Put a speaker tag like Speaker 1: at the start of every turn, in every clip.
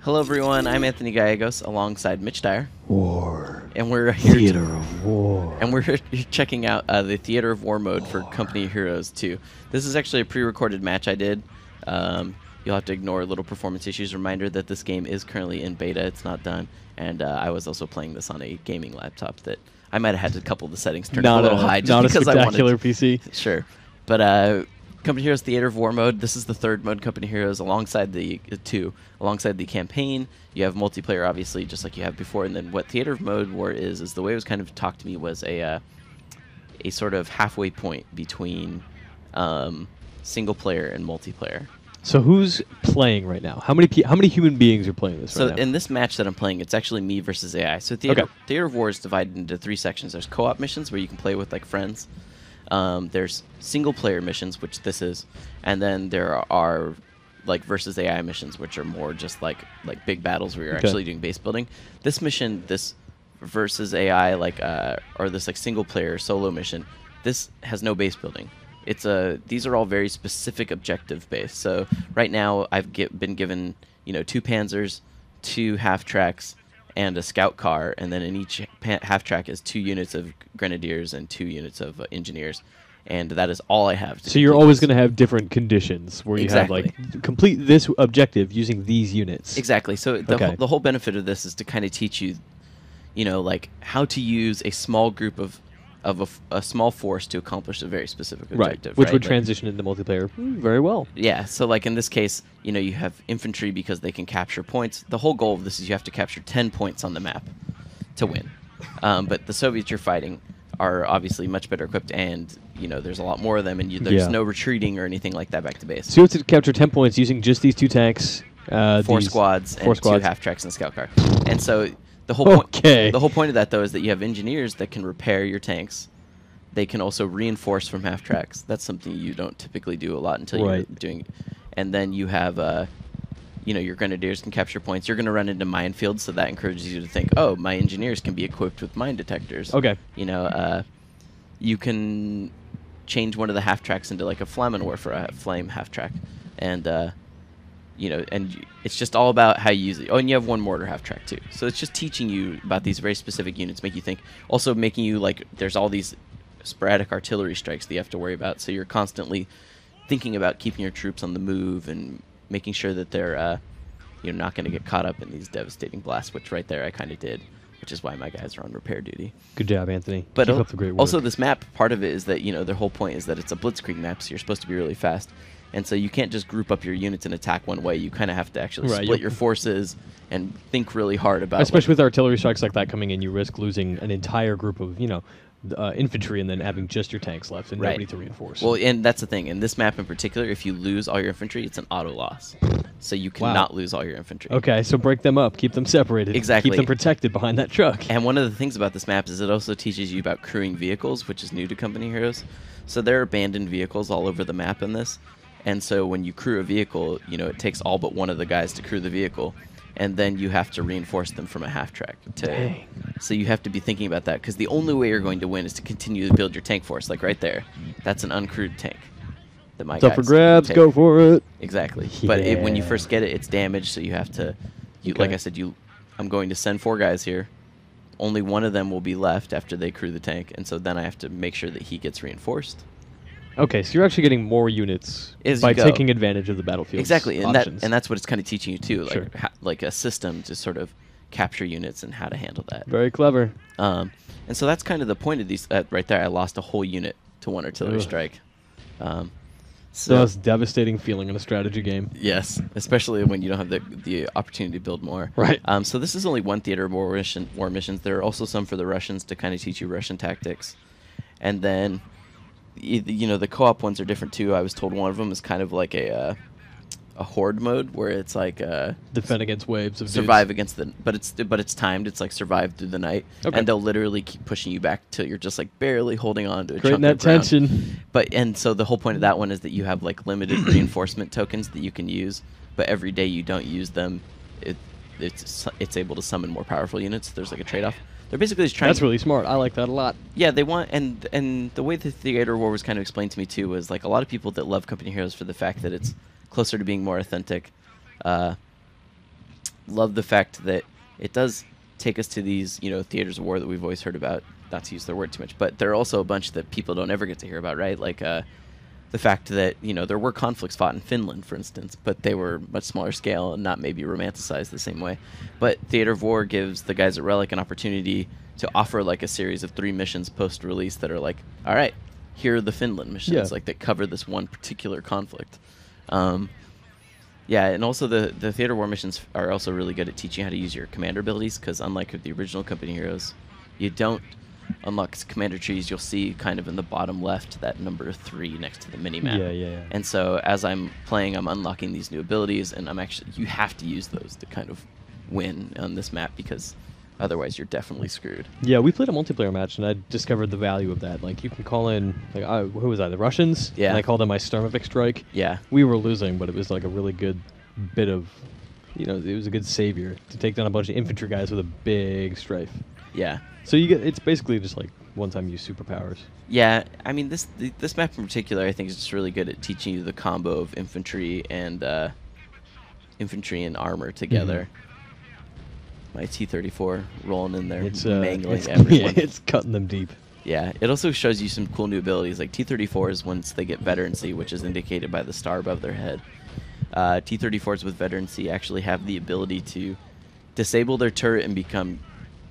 Speaker 1: Hello, everyone. I'm Anthony Gallegos, alongside Mitch Dyer,
Speaker 2: War.
Speaker 1: and we're here.
Speaker 2: Theater of War.
Speaker 1: And we're checking out the Theater of War mode for Company of Heroes 2. This is actually a pre-recorded match I did. You'll have to ignore little performance issues. Reminder that this game is currently in beta; it's not done. And I was also playing this on a gaming laptop that I might have had a couple of the settings turned up a little high, just because I wanted.
Speaker 2: Not a spectacular PC.
Speaker 1: Sure, but Company Heroes Theater of War mode. This is the third mode, Company Heroes, alongside the alongside the campaign. You have multiplayer, obviously, just like you have before. And then what Theater of Mode War is the way it was kind of talked to me was a sort of halfway point between single player and multiplayer.
Speaker 2: So who's playing right now? How many human beings are playing this right now?
Speaker 1: So in this match that I'm playing, it's actually me versus AI. So Theater of War is divided into 3 sections. There's co-op missions where you can play with like friends. There's single-player missions, which this is, and then there are like versus AI missions, which are more just like big battles where you're actually doing base building. This mission, this versus AI, or this like single-player solo mission, this has no base building. These are all very specific objective based. So right now I've been given 2 panzers, 2 half tracks, and a scout car, and then in each half track is 2 units of grenadiers and 2 units of engineers, and that is all I have.
Speaker 2: So you're always going to have different conditions where you have like complete this objective using these units.
Speaker 1: Exactly. So the whole benefit of this is to kind of teach you, like how to use a small group of a small force to accomplish a very specific objective.
Speaker 2: Which would transition into multiplayer very well.
Speaker 1: Yeah, so like in this case, you have infantry because they can capture points. The whole goal of this is you have to capture 10 points on the map to win. But the Soviets you're fighting are obviously much better equipped, and there's a lot more of them, and there's no retreating or anything like that back to base.
Speaker 2: So you have to capture 10 points using just these 2 tanks,
Speaker 1: 4 squads, and 2 half tracks and a scout car. And so the whole point of that, though, is that you have engineers that can repair your tanks. They can also reinforce from half tracks. That's something you don't typically do a lot until you're doing. And then you have, your grenadiers can capture points. You're going to run into minefields, so that encourages you to think, oh, my engineers can be equipped with mine detectors.
Speaker 2: Okay.
Speaker 1: You can change one of the half tracks into like a Flammenwerfer for a flame half track, and and it's just all about how you use it. Oh, and you have 1 mortar half track too. So it's just teaching you about these very specific units, make you think. Also making you like there's all these sporadic artillery strikes that you have to worry about. So you're constantly thinking about keeping your troops on the move and making sure that they're not going to get caught up in these devastating blasts, which right there I kind of did, which is why my guys are on repair duty.
Speaker 2: Good job, Anthony.
Speaker 1: But
Speaker 2: keep up the great work.
Speaker 1: Also this map, part of it is that their whole point is that it's a blitzkrieg map, so you're supposed to be really fast. And so you can't just group up your units and attack one way. You kind of have to actually split your forces and think really hard about.
Speaker 2: Especially with artillery strikes like that coming in, you risk losing an entire group of infantry and then having just your tanks left and nobody to reinforce.
Speaker 1: Well, and that's the thing. In this map in particular, if you lose all your infantry, it's an auto loss. So you cannot lose all your infantry.
Speaker 2: Okay, so break them up, keep them separated,
Speaker 1: exactly,
Speaker 2: keep them protected behind that truck.
Speaker 1: And one of the things about this map is it also teaches you about crewing vehicles, which is new to Company Heroes. So there are abandoned vehicles all over the map in this. And so when you crew a vehicle, it takes all but one of the guys to crew the vehicle, and then you have to reinforce them from a half track.
Speaker 2: Dang.
Speaker 1: So you have to be thinking about that, because the only way you're going to win is to continue to build your tank force. Like right there, that's an uncrewed tank that my guys
Speaker 2: up for grabs,
Speaker 1: take.
Speaker 2: go for it.
Speaker 1: Exactly.
Speaker 2: Yeah.
Speaker 1: But when you first get it, it's damaged, so you have to, like I said, I'm going to send 4 guys here. Only one of them will be left after they crew the tank, and so then I have to make sure that he gets reinforced.
Speaker 2: Okay, so you're actually getting more units by taking advantage of the battlefield.
Speaker 1: Exactly, and that's what it's kind of teaching you too, like
Speaker 2: sure.
Speaker 1: A system to sort of capture units and how to handle that.
Speaker 2: Very clever.
Speaker 1: And so that's kind of the point of these. Right there, I lost a whole unit to 1 artillery strike.
Speaker 2: So that's a devastating feeling in a strategy game.
Speaker 1: Yes, especially when you don't have the opportunity to build more.
Speaker 2: Right.
Speaker 1: So this is only 1 theater of war missions. There are also some for the Russians to kind of teach you Russian tactics, and then. The co-op ones are different too. I was told one of them is kind of like a horde mode where it's like
Speaker 2: defend against waves of
Speaker 1: survive
Speaker 2: dudes.
Speaker 1: against but it's timed. It's like survive through the night,
Speaker 2: okay.
Speaker 1: And they'll literally keep pushing you back till you're just like barely holding on to a
Speaker 2: Creating
Speaker 1: chunk
Speaker 2: that
Speaker 1: of ground.
Speaker 2: tension.
Speaker 1: And so the whole point of that one is that you have like limited reinforcement tokens that you can use, but every day you don't use them, it's able to summon more powerful units. There's like a trade-off. They're basically just trying.
Speaker 2: That's really smart. I like that a lot.
Speaker 1: Yeah, they want, and the way the Theater War was kind of explained to me too was like a lot of people that love Company Heroes for the fact that it's closer to being more authentic. love the fact that it does take us to these, theaters of war that we've always heard about. Not to use their word too much, but there are also a bunch that people don't ever get to hear about, right? Like the fact that, there were conflicts fought in Finland, for instance, but they were much smaller scale and not maybe romanticized the same way. But Theater of War gives the guys at Relic an opportunity to offer like a series of 3 missions post-release that are like, all right, here are the Finland missions, like that cover this one particular conflict. Yeah, and also the Theater War missions are also really good at teaching how to use your commander abilities, because unlike the original Company Heroes, you don't unlock commander trees. You'll see kind of in the bottom left that number 3 next to the mini-map.
Speaker 2: Yeah.
Speaker 1: And so as I'm playing, I'm unlocking these new abilities, and you have to use those to kind of win on this map, because otherwise you're definitely screwed.
Speaker 2: Yeah, we played a multiplayer match, and I discovered the value of that. Like, you can call in, like, who was I, the Russians?
Speaker 1: Yeah.
Speaker 2: And I called in my Stormovic strike.
Speaker 1: Yeah.
Speaker 2: We were losing, but it was like a really good bit of, it was a good savior to take down a bunch of infantry guys with a big strafe.
Speaker 1: Yeah.
Speaker 2: So it's basically just like one-time use superpowers.
Speaker 1: Yeah, I mean, this map in particular, I think, is just really good at teaching you the combo of infantry and armor together. My T-34 rolling in there, mangling everyone.
Speaker 2: Yeah, it's cutting them deep.
Speaker 1: Yeah, it also shows you some cool new abilities. Like T-34s, once they get veterancy, which is indicated by the star above their head. T-34s with veterancy actually have the ability to disable their turret and become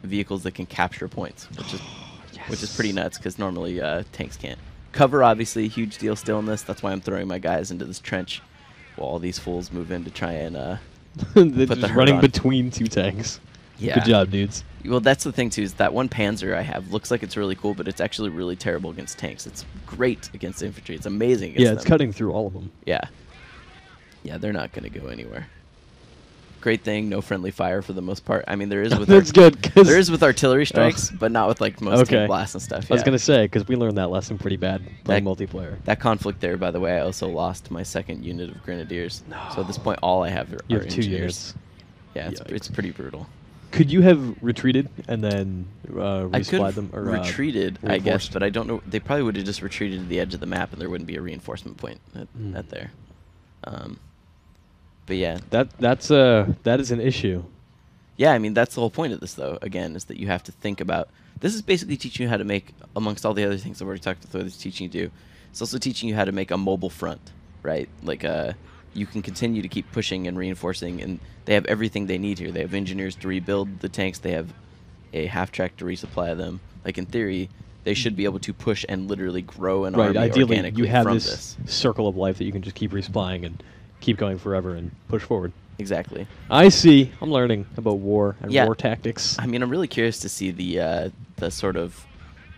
Speaker 1: vehicles that can capture points, which is pretty nuts, because normally tanks can't. Cover, obviously, a huge deal still in this. That's why I'm throwing my guys into this trench while all these fools move in to try and
Speaker 2: they're
Speaker 1: put
Speaker 2: just running between 2 tanks.
Speaker 1: Yeah.
Speaker 2: Good job, dudes.
Speaker 1: Well, that's the thing, too, is that one Panzer I have looks like it's really cool, but it's actually really terrible against tanks. It's great against infantry. It's amazing against them.
Speaker 2: It's cutting through all of them.
Speaker 1: Yeah. Yeah, they're not going to go anywhere. Great thing, no friendly fire for the most part. I mean, there is with
Speaker 2: that's good.
Speaker 1: There is with artillery strikes, but not with like most tank blasts and stuff.
Speaker 2: I was gonna say, because we learned that lesson pretty bad playing multiplayer.
Speaker 1: That conflict there, by the way, I also lost my 2nd unit of grenadiers. No. So at this point, all I have are
Speaker 2: you have 2
Speaker 1: engineers.
Speaker 2: units.
Speaker 1: Yeah, it's pretty brutal.
Speaker 2: Could you have retreated and then resupplied them? Or
Speaker 1: retreated, I guess, but I don't know. They probably would have just retreated to the edge of the map, and there wouldn't be a reinforcement point at there. But yeah,
Speaker 2: that is an issue.
Speaker 1: Yeah, I mean, that's the whole point of this, though. Again, is that you have to think about. This is basically teaching you how to make, amongst all the other things I've already talked about. It's teaching you to do. It's also teaching you how to make a mobile front, right? Like you can continue to keep pushing and reinforcing, and they have everything they need here. They have engineers to rebuild the tanks. They have a half-track to resupply them. Like, in theory, they should be able to push and literally grow an army
Speaker 2: ideally,
Speaker 1: organically
Speaker 2: you have
Speaker 1: from
Speaker 2: this circle of life that you can just keep resupplying and keep going forever and push forward.
Speaker 1: Exactly.
Speaker 2: I see. I'm learning about war and war tactics.
Speaker 1: I mean, I'm really curious to see the sort of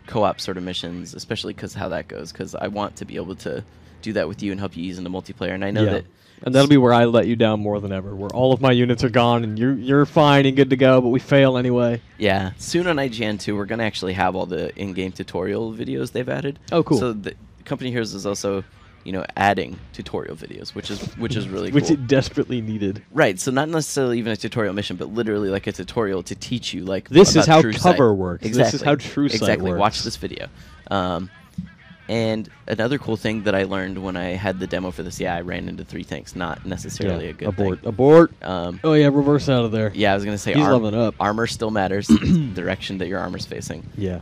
Speaker 1: co-op sort of missions, especially because how that goes, because I want to be able to do that with you and help you ease into multiplayer. And I know that...
Speaker 2: And that'll be where I let you down more than ever, where all of my units are gone and you're fine and good to go, but we fail anyway.
Speaker 1: Yeah. Soon on IGN 2, we're going to actually have all the in-game tutorial videos they've added.
Speaker 2: Oh, cool.
Speaker 1: So the Company Heroes is also... adding tutorial videos, which is really cool.
Speaker 2: Which it desperately needed.
Speaker 1: Right, so not necessarily even a tutorial mission, but literally like a tutorial to teach you, like,
Speaker 2: this is how cover
Speaker 1: sight
Speaker 2: works.
Speaker 1: Exactly.
Speaker 2: This is how true sight works.
Speaker 1: Watch this video. And another cool thing that I learned when I had the demo for this, I ran into 3 tanks, not necessarily a good thing.
Speaker 2: Abort. Oh yeah, reverse out of there.
Speaker 1: Yeah, I was gonna say
Speaker 2: he's leveling up.
Speaker 1: Armor still matters. The direction that your armor's facing.
Speaker 2: Yeah.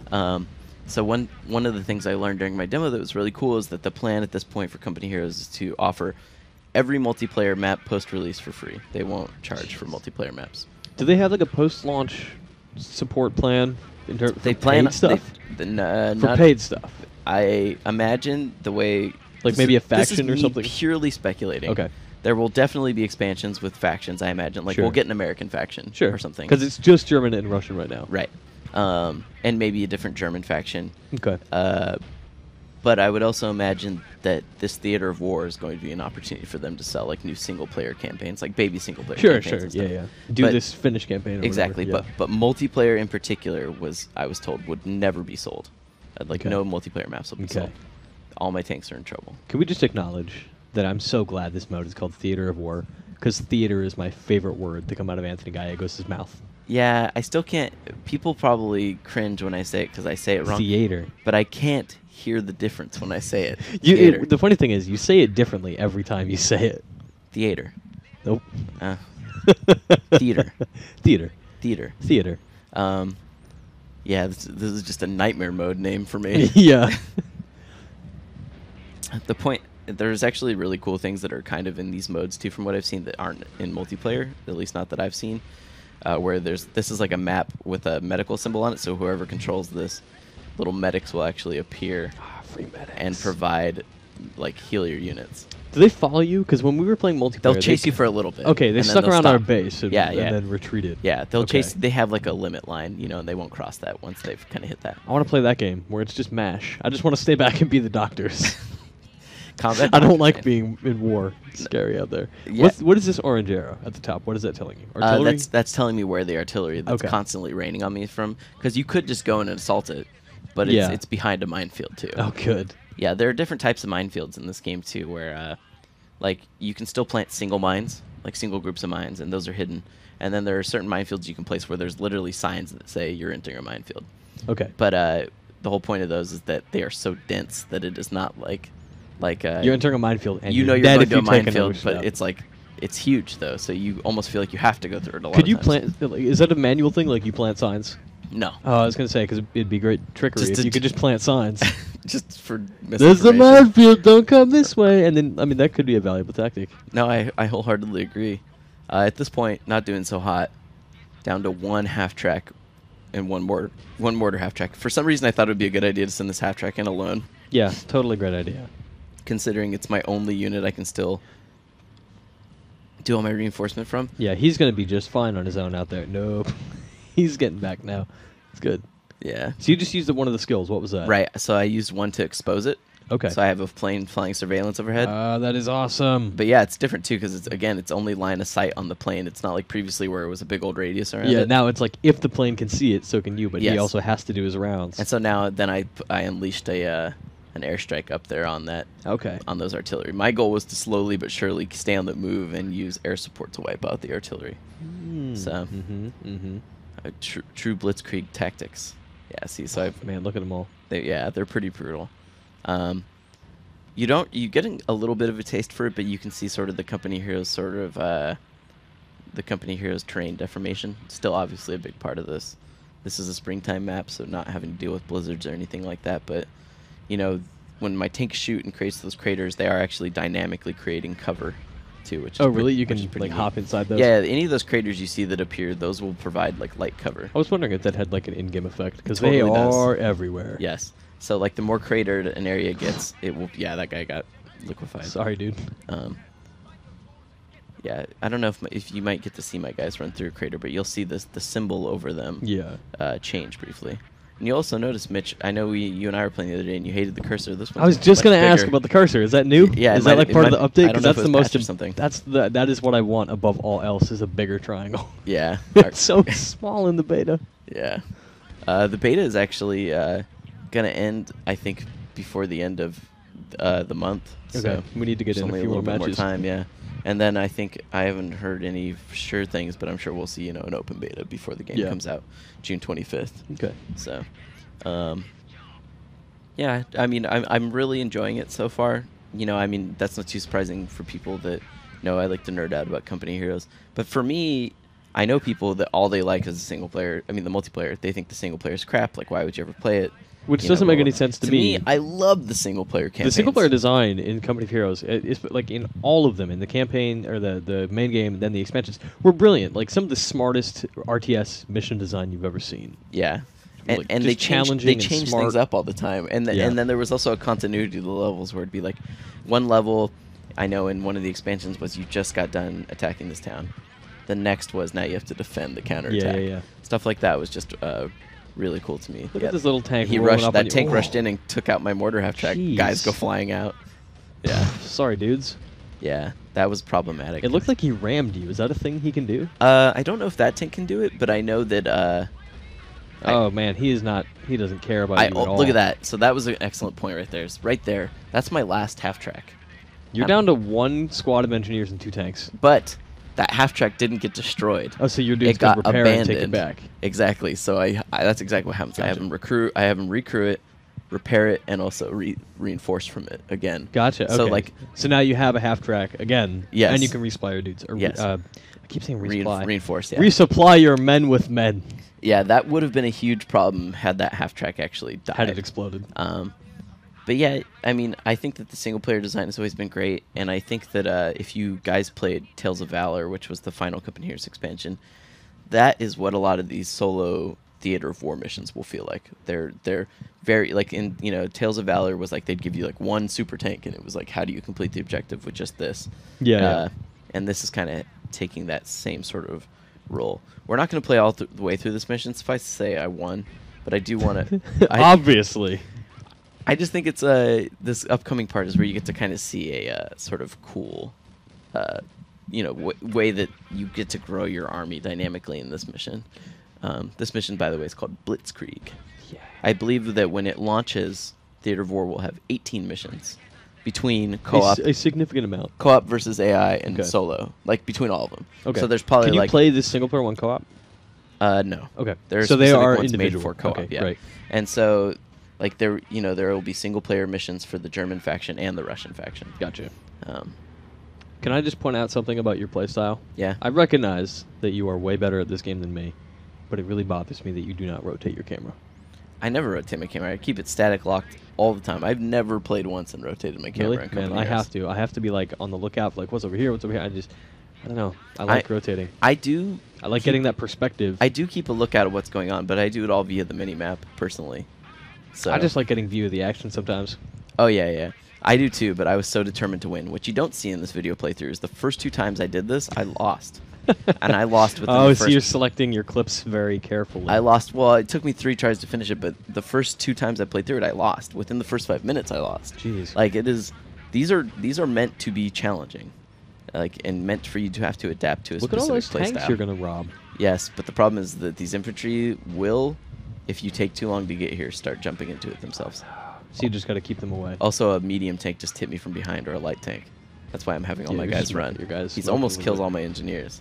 Speaker 1: So one of the things I learned during my demo that was really cool is that the plan at this point for Company Heroes is to offer every multiplayer map post-release for free. They won't charge for multiplayer maps.
Speaker 2: Do they have like a post-launch support plan in terms of
Speaker 1: paid
Speaker 2: stuff?
Speaker 1: For
Speaker 2: paid stuff.
Speaker 1: I imagine the way...
Speaker 2: Like maybe a faction or something?
Speaker 1: This is me purely speculating.
Speaker 2: Okay.
Speaker 1: There will definitely be expansions with factions, I imagine. Like, we'll get an American faction or something.
Speaker 2: Because it's just German and Russian right now.
Speaker 1: Right. And maybe a different German faction.
Speaker 2: Okay.
Speaker 1: But I would also imagine that this Theater of War is going to be an opportunity for them to sell like new single-player campaigns, like baby single-player campaigns.
Speaker 2: Sure, yeah. Do this Finnish campaign. Or
Speaker 1: exactly,
Speaker 2: whatever,
Speaker 1: but multiplayer in particular I was told would never be sold. Like no multiplayer maps will be sold. All my tanks are in trouble.
Speaker 2: Can we just acknowledge that I'm so glad this mode is called Theater of War, because theater is my favorite word to come out of Anthony Gallegos' mouth.
Speaker 1: Yeah, I still can't. People probably cringe when I say it because I say it wrong.
Speaker 2: Theater.
Speaker 1: But I can't hear the difference when I say it.
Speaker 2: The funny thing is, you say it differently every time you say it.
Speaker 1: Theater.
Speaker 2: Nope.
Speaker 1: Theater.
Speaker 2: Theater.
Speaker 1: Theater.
Speaker 2: Theater.
Speaker 1: Yeah, this is just a nightmare mode name for me.
Speaker 2: Yeah.
Speaker 1: There's actually really cool things that are kind of in these modes too, from what I've seen, that aren't in multiplayer, at least not that I've seen. Where this is like a map with a medical symbol on it, so whoever controls this, little medics will actually appear
Speaker 2: Free medics.
Speaker 1: and provide like heal your units.
Speaker 2: Do they follow you? Because when we were playing multiplayer,
Speaker 1: They'll chase you for a little bit.
Speaker 2: Okay, they stuck around our base and,
Speaker 1: yeah,
Speaker 2: and then retreated.
Speaker 1: Yeah, they'll chase. They have like a limit line, and they won't cross that once they've kind of hit that.
Speaker 2: I want to play that game where it's just MASH. I just want to stay back and be the doctors.
Speaker 1: Combat.
Speaker 2: I don't like being in war. It's scary out there.
Speaker 1: Yeah.
Speaker 2: What is this orange arrow at the top? What is that telling you? Artillery?
Speaker 1: That's telling me where the artillery that's constantly raining on me from. Because you could just go in and assault it, but it's behind a minefield too.
Speaker 2: Oh, good.
Speaker 1: Yeah, there are different types of minefields in this game too, where like you can still plant single mines, like single groups of mines, and those are hidden. And then there are certain minefields you can place where there's literally signs that say you're entering a minefield.
Speaker 2: Okay.
Speaker 1: But the whole point of those is that they are so dense that it is not like
Speaker 2: you're entering a minefield, and
Speaker 1: you're going to a minefield, but
Speaker 2: step.
Speaker 1: it's huge though, so you almost feel like you have to go through it a lot.
Speaker 2: Could you
Speaker 1: of times.
Speaker 2: plant? Is that a manual thing? Like you plant signs?
Speaker 1: No.
Speaker 2: Oh, I was gonna say because it'd be great trickery if you could just plant signs.
Speaker 1: Just for
Speaker 2: There's a minefield. Don't come this way. And then that could be a valuable tactic.
Speaker 1: No, I wholeheartedly agree. At this point, not doing so hot. Down to one half track, and one mortar half track. For some reason, I thought it would be a good idea to send this half track in alone.
Speaker 2: Yeah, totally great idea.
Speaker 1: Considering it's my only unit, I can still do all my reinforcement from.
Speaker 2: Yeah, he's gonna be just fine on his own out there. Nope, he's getting back now. It's good.
Speaker 1: Yeah.
Speaker 2: So you just used one of the skills. What was that?
Speaker 1: Right. So I used one to expose it.
Speaker 2: Okay.
Speaker 1: So I have a plane flying surveillance overhead.
Speaker 2: That is awesome.
Speaker 1: But yeah, it's different too because it's only line of sight on the plane. It's not like previously where it was a big old radius around it.
Speaker 2: Yeah, now it's like if the plane can see it, so can you. But
Speaker 1: yes.
Speaker 2: he also has to do his rounds.
Speaker 1: And so now I unleashed an airstrike up there on that.
Speaker 2: Okay.
Speaker 1: On those artillery. My goal was to slowly but surely stay on the move and use air support to wipe out the artillery. So. True blitzkrieg tactics. Yeah. See. So
Speaker 2: man, look at them all.
Speaker 1: They're pretty brutal. You get a little bit of a taste for it, but you can see sort of the company heroes terrain deformation. Still obviously a big part of this. This is a springtime map, so not having to deal with blizzards or anything like that. But when my tanks shoot and creates those craters, they are actually dynamically creating cover too. Which
Speaker 2: really? You can like hop inside those?
Speaker 1: Yeah, any of those craters you see that appear, those will provide like light cover.
Speaker 2: I was wondering if that had like an in-game effect because
Speaker 1: totally
Speaker 2: they
Speaker 1: does.
Speaker 2: are everywhere.
Speaker 1: Yes. So like the more cratered an area gets, it will. Yeah, that guy got liquefied.
Speaker 2: Sorry, dude.
Speaker 1: Yeah, I don't know if you might get to see my guys run through a crater, but you'll see the symbol over them.
Speaker 2: Yeah.
Speaker 1: Change briefly. And you'll also notice, Mitch. I know you and I were playing the other day, and you hated the cursor. This one.
Speaker 2: I was just going to ask about the cursor. Is that new?
Speaker 1: Yeah.
Speaker 2: Is that like part of the update? Because that's the most.
Speaker 1: Something.
Speaker 2: That is what I want above all else. Is a bigger triangle.
Speaker 1: Yeah.
Speaker 2: It's so small in the beta.
Speaker 1: Yeah. The beta is actually gonna end, I think, before the end of the month.
Speaker 2: Okay.
Speaker 1: So
Speaker 2: we need to get in a few more matches.
Speaker 1: More time, yeah. And then I think I haven't heard any sure things, but I'm sure we'll see an open beta before the game comes out, June 25th.
Speaker 2: Okay.
Speaker 1: So, yeah. I mean, I'm really enjoying it so far. I mean, that's not too surprising for people that I like to nerd out about company heroes. But for me, I know people that all they like is the single player. I mean, the multiplayer. They think the single player is crap. Like, why would you ever play it?
Speaker 2: Which doesn't make any sense to me.
Speaker 1: I love the single player campaigns.
Speaker 2: The single player design in Company of Heroes, is like in all of them, in the campaign or the main game, and then the expansions, were brilliant. Like some of the smartest RTS mission design you've ever seen.
Speaker 1: Yeah.
Speaker 2: Like
Speaker 1: and they change things up all the time. And then there was also a continuity to the levels where it'd be like one level, I know in one of the expansions was you just got done attacking this town. The next was now you have to defend the counterattack.
Speaker 2: Yeah.
Speaker 1: Stuff like that was just really cool to me.
Speaker 2: Look at this little tank.
Speaker 1: That tank rushed in and took out my mortar half track.
Speaker 2: Jeez.
Speaker 1: Guys go flying out. Yeah.
Speaker 2: Sorry, dudes.
Speaker 1: Yeah, that was problematic.
Speaker 2: It looked like he rammed you. Is that a thing he can do?
Speaker 1: I don't know if that tank can do it, but I know that.
Speaker 2: Oh man, he is not. He doesn't care about you at all.
Speaker 1: Look at that. So that was an excellent point right there. Right there. That's my last half track.
Speaker 2: You're down to one squad of engineers and 2 tanks.
Speaker 1: But that half track didn't get destroyed.
Speaker 2: Oh, so your dudes could repair
Speaker 1: abandoned.
Speaker 2: and take it back.
Speaker 1: Exactly. So that's exactly what happens. Gotcha. I have him recruit it, repair it, and also reinforce from it again.
Speaker 2: Gotcha. Okay.
Speaker 1: So like,
Speaker 2: so now you have a half track again.
Speaker 1: Yes.
Speaker 2: And you can resupply your dudes. Or
Speaker 1: Yes.
Speaker 2: I keep saying resupply.
Speaker 1: Reinforce. Yeah.
Speaker 2: Resupply your men with men.
Speaker 1: Yeah, that would have been a huge problem had that half track actually died.
Speaker 2: Had it exploded.
Speaker 1: But yeah, I mean, I think that the single-player design has always been great, and I think that if you guys played Tales of Valor, which was the final Cup and Heroes expansion, that is what a lot of these solo Theater of War missions will feel like. They're very, like, in, you know, Tales of Valor was like they'd give you like one super tank, and it was like, how do you complete the objective with just this?
Speaker 2: Yeah.
Speaker 1: And this is kind of taking that same sort of role. We're not going to play all the way through this mission. Suffice to say, I won, but I do want to.
Speaker 2: Obviously.
Speaker 1: I just think it's this upcoming part is where you get to kind of see a sort of cool, you know, way that you get to grow your army dynamically in this mission. This mission, by the way, is called Blitzkrieg.
Speaker 2: Yeah.
Speaker 1: I believe that when it launches, Theater of War will have 18 missions between co-op,
Speaker 2: A significant amount.
Speaker 1: co-op versus AI, and solo, like between all of them.
Speaker 2: Okay.
Speaker 1: So there's probably
Speaker 2: Can you
Speaker 1: like
Speaker 2: play this single player one co-op?
Speaker 1: No.
Speaker 2: Okay.
Speaker 1: There are
Speaker 2: so they
Speaker 1: specific
Speaker 2: are
Speaker 1: ones
Speaker 2: individual.
Speaker 1: made for co-op.
Speaker 2: Okay,
Speaker 1: yeah.
Speaker 2: right.
Speaker 1: And so, like there, you know, there will be single player missions for the German faction and the Russian faction.
Speaker 2: Gotcha.
Speaker 1: Um,
Speaker 2: Can I just point out something about your playstyle?
Speaker 1: yeah.
Speaker 2: I recognize that you are way better at this game than me, but it really bothers me that you do not rotate your camera.
Speaker 1: I never rotate my camera. I keep it static locked all the time. I've never played once and rotated my camera.
Speaker 2: Really?
Speaker 1: in
Speaker 2: Man,
Speaker 1: Company
Speaker 2: I
Speaker 1: Heroes.
Speaker 2: have to. I have to be like on the lookout for like what's over here, what's over here. I don't know. I like rotating.
Speaker 1: I do.
Speaker 2: I like getting that perspective.
Speaker 1: I do keep a lookout of what's going on, but I do it all via the mini map personally. So
Speaker 2: I just like getting view of the action sometimes.
Speaker 1: Oh yeah, yeah. I do too, but I was so determined to win. What you don't see in this video playthrough is the first 2 times I did this, I lost. And I lost within the
Speaker 2: so
Speaker 1: first...
Speaker 2: you're selecting your clips very carefully.
Speaker 1: I lost... Well, it took me 3 tries to finish it, but the first 2 times I played through it, I lost. Within the first 5 minutes, I lost.
Speaker 2: Jeez.
Speaker 1: Like, it is... These are meant to be challenging. Like, and meant for you to have to adapt to a
Speaker 2: Look at all
Speaker 1: specific
Speaker 2: those tanks
Speaker 1: playstyle.
Speaker 2: you're going to rob.
Speaker 1: Yes, but the problem is that these infantry will, if you take too long to get here, start jumping into it themselves.
Speaker 2: So you just got to keep them away.
Speaker 1: Also, a medium tank just hit me from behind, or a light tank. That's why I'm having all
Speaker 2: Yeah,
Speaker 1: my
Speaker 2: you're
Speaker 1: guys
Speaker 2: just
Speaker 1: run.
Speaker 2: your guys
Speaker 1: He's
Speaker 2: smoking
Speaker 1: almost
Speaker 2: with
Speaker 1: kills
Speaker 2: it.
Speaker 1: all my engineers.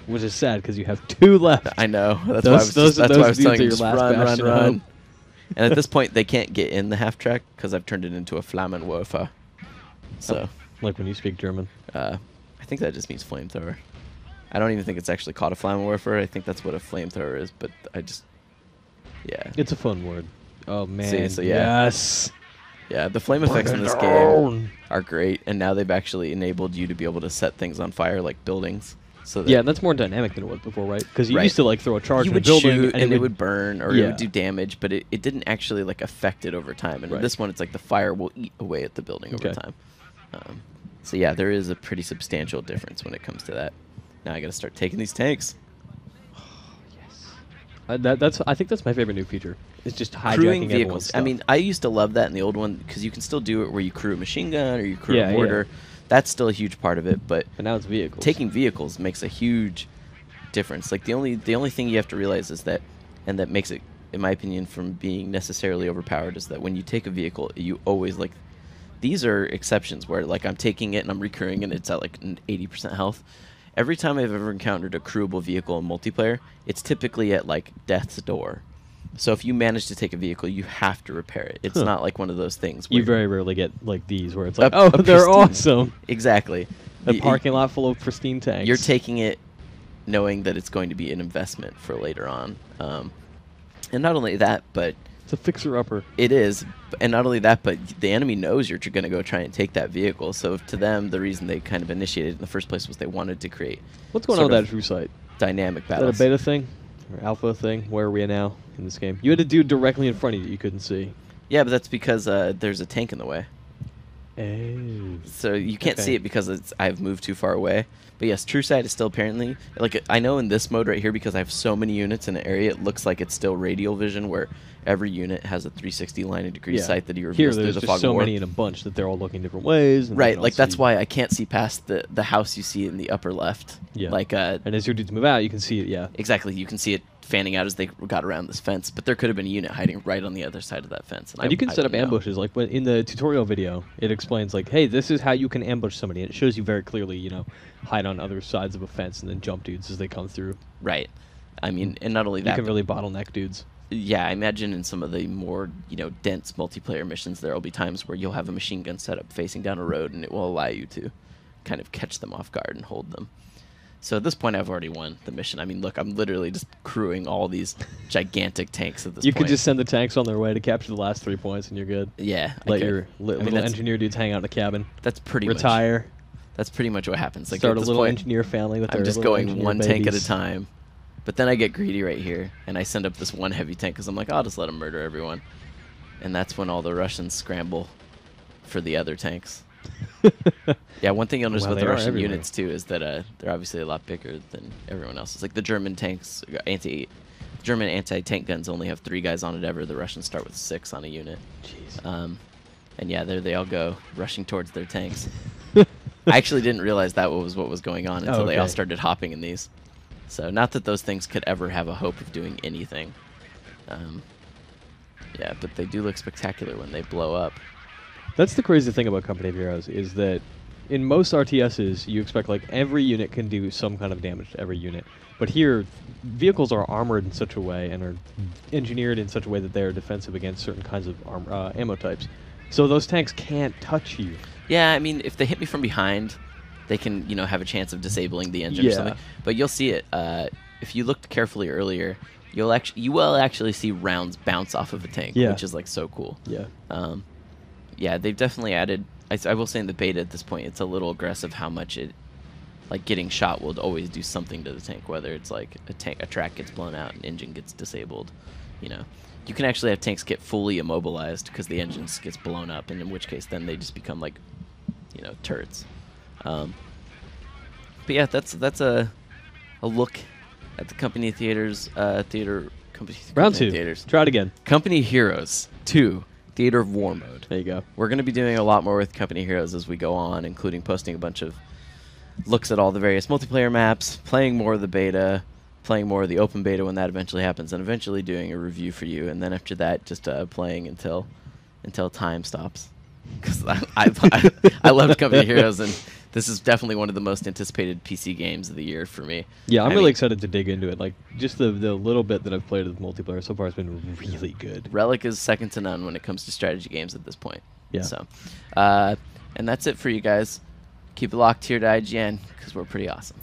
Speaker 2: Which is sad because you have 2 left.
Speaker 1: I know. That's
Speaker 2: Those-
Speaker 1: why I was,
Speaker 2: those-
Speaker 1: that's
Speaker 2: those
Speaker 1: why I was
Speaker 2: dudes
Speaker 1: telling
Speaker 2: are
Speaker 1: you
Speaker 2: your
Speaker 1: just
Speaker 2: last
Speaker 1: run, run,
Speaker 2: bastion of
Speaker 1: run.
Speaker 2: hope.
Speaker 1: And at this point, they can't get in the half track because I've turned it into a Flammenwerfer. So,
Speaker 2: Like when you speak German.
Speaker 1: I think that just means flamethrower. I don't even think it's actually called a Flammenwerfer. I think that's what a flamethrower is, but I just... Yeah.
Speaker 2: It's a fun word. Oh, man.
Speaker 1: so yeah.
Speaker 2: Yes.
Speaker 1: Yeah, the flame effects in this game are great, and now they've actually enabled you to be able to set things on fire, like buildings. So that
Speaker 2: Yeah, that's more dynamic than it was before, right? Because you
Speaker 1: Right.
Speaker 2: used to like throw a charge
Speaker 1: you
Speaker 2: in a
Speaker 1: would
Speaker 2: building
Speaker 1: shoot and it would burn, or it
Speaker 2: Yeah.
Speaker 1: would do damage, but it didn't actually like affect it over time. And in
Speaker 2: Right.
Speaker 1: this one, it's like the fire will eat away at the building over
Speaker 2: Okay.
Speaker 1: time. So yeah, there is a pretty substantial difference when it comes to that. Now I got to start taking these tanks.
Speaker 2: That's I think that's my favorite new feature. It's just hijacking
Speaker 1: Crewing
Speaker 2: everyone's
Speaker 1: vehicles.
Speaker 2: stuff.
Speaker 1: I mean, I used to love that in the old one because you can still do it where you crew a machine gun or you crew
Speaker 2: Yeah,
Speaker 1: a
Speaker 2: yeah.
Speaker 1: mortar. That's still a huge part of it, but
Speaker 2: but now it's vehicles.
Speaker 1: taking vehicles makes a huge difference. Like the only thing you have to realize is that, and that makes it, in my opinion, from being necessarily overpowered, is that when you take a vehicle, you always like. These are exceptions where like I'm taking it and I'm recurring and it's at like 80% health. Every time I've ever encountered a crewable vehicle in multiplayer, it's typically at like death's door. So if you manage to take a vehicle, you have to repair it. It's not like one of those things.
Speaker 2: You
Speaker 1: where
Speaker 2: very rarely get like these where it's like,
Speaker 1: A-
Speaker 2: oh,
Speaker 1: a
Speaker 2: they're
Speaker 1: pristine-
Speaker 2: awesome.
Speaker 1: Exactly.
Speaker 2: A
Speaker 1: Y-
Speaker 2: parking lot full of pristine tanks.
Speaker 1: You're taking it knowing that it's going to be an investment for later on. And not only that, but
Speaker 2: It's a fixer-upper.
Speaker 1: it is. And not only that, but the enemy knows you're going to go try and take that vehicle. So to them, the reason they kind of initiated it in the first place was they wanted to create
Speaker 2: What's going on
Speaker 1: sort
Speaker 2: with
Speaker 1: of
Speaker 2: that true site?
Speaker 1: dynamic
Speaker 2: Is that a
Speaker 1: battles.
Speaker 2: beta thing? Or alpha thing? Where are we at now in this game? You had a dude directly in front of you that you couldn't see.
Speaker 1: Yeah, but that's because there's a tank in the way.
Speaker 2: Oh.
Speaker 1: So you can't
Speaker 2: Okay.
Speaker 1: see it because I've moved too far away. But yes, True Sight is still apparently like I know in this mode right here because I have so many units in an area, it looks like it's still radial vision where every unit has a 360 line of degree sight that he
Speaker 2: Here,
Speaker 1: reveals through
Speaker 2: there's
Speaker 1: the
Speaker 2: just
Speaker 1: fog
Speaker 2: so
Speaker 1: of war.
Speaker 2: many in a bunch that they're all looking different ways. And they
Speaker 1: Right,
Speaker 2: can all
Speaker 1: like that's
Speaker 2: see-
Speaker 1: why I can't see past the house you see in the upper left.
Speaker 2: Yeah.
Speaker 1: Like
Speaker 2: And as your dudes move out, you can see it. Yeah.
Speaker 1: exactly, you can see it fanning out as they got around this fence, but there could have been a unit hiding right on the other side of that fence.
Speaker 2: And you can
Speaker 1: I
Speaker 2: set up
Speaker 1: didn't know.
Speaker 2: ambushes. Like when in the tutorial video, it explains like, hey, this is how you can ambush somebody. And it shows you very clearly, you know, hide on other sides of a fence and then jump dudes as they come through.
Speaker 1: Right. I mean, and not only
Speaker 2: You
Speaker 1: that,
Speaker 2: can
Speaker 1: but
Speaker 2: really bottleneck dudes.
Speaker 1: Yeah, I imagine in some of the more, dense multiplayer missions, there will be times where you'll have a machine gun set up facing down a road, and it will allow you to kind of catch them off guard and hold them. So at this point, I've already won the mission. I mean, look, I'm literally just crewing all these gigantic tanks at this point.
Speaker 2: You could just send the tanks on their way to capture the last 3 points, and you're good.
Speaker 1: Yeah.
Speaker 2: Let your little engineer dudes hang out in the cabin.
Speaker 1: That's pretty
Speaker 2: retire.
Speaker 1: That's pretty much what happens. Like,
Speaker 2: start a little engineer family with their
Speaker 1: I'm just going one
Speaker 2: babies.
Speaker 1: tank at a time. But then I get greedy right here, and I send up this one heavy tank because I'm like, I'll just let him murder everyone. And that's when all the Russians scramble for the other tanks. Yeah, one thing you'll notice about the Russian units, too, is that they're obviously a lot bigger than everyone else. It's like the German tanks, German anti-tank guns only have 3 guys on it ever. The Russians start with 6 on a unit.
Speaker 2: Jeez.
Speaker 1: And yeah, there they all go, rushing towards their tanks. I actually didn't realize that was what was going on until they all started hopping in these. So not that those things could ever have a hope of doing anything. Yeah, but they do look spectacular when they blow up.
Speaker 2: That's the crazy thing about Company of Heroes, is that in most RTSs, you expect like every unit can do some kind of damage to every unit. But here, vehicles are armored in such a way and are engineered in such a way that they are defensive against certain kinds of ammo types. So those tanks can't touch you.
Speaker 1: Yeah, I mean, if they hit me from behind, they can, have a chance of disabling the engine or something. But you'll see it. If you looked carefully earlier, you will actually see rounds bounce off of a tank, which is like so cool.
Speaker 2: Yeah.
Speaker 1: Yeah, they've definitely added. I will say in the beta at this point, it's a little aggressive how much it, like getting shot will always do something to the tank. Whether it's like a track gets blown out, an engine gets disabled, You can actually have tanks get fully immobilized because the engine gets blown up, and in which case then they just become like, turrets. But yeah, that's a look at the Company Theaters
Speaker 2: Round 2.
Speaker 1: Theaters.
Speaker 2: Try it again.
Speaker 1: Company Heroes 2 Theater of War mode.
Speaker 2: There you go.
Speaker 1: We're going to be doing a lot more with Company Heroes as we go on, including posting a bunch of looks at all the various multiplayer maps, playing more of the beta, playing more of the open beta when that eventually happens, and eventually doing a review for you, and then after that just playing until time stops. Because I loved Company Heroes, and this is definitely one of the most anticipated PC games of the year for me.
Speaker 2: Yeah, I'm really excited to dig into it. Like, just the little bit that I've played of the multiplayer so far has been really good.
Speaker 1: Relic is second to none when it comes to strategy games at this point.
Speaker 2: Yeah.
Speaker 1: So, and that's it for you guys. Keep it locked here to IGN, because we're pretty awesome.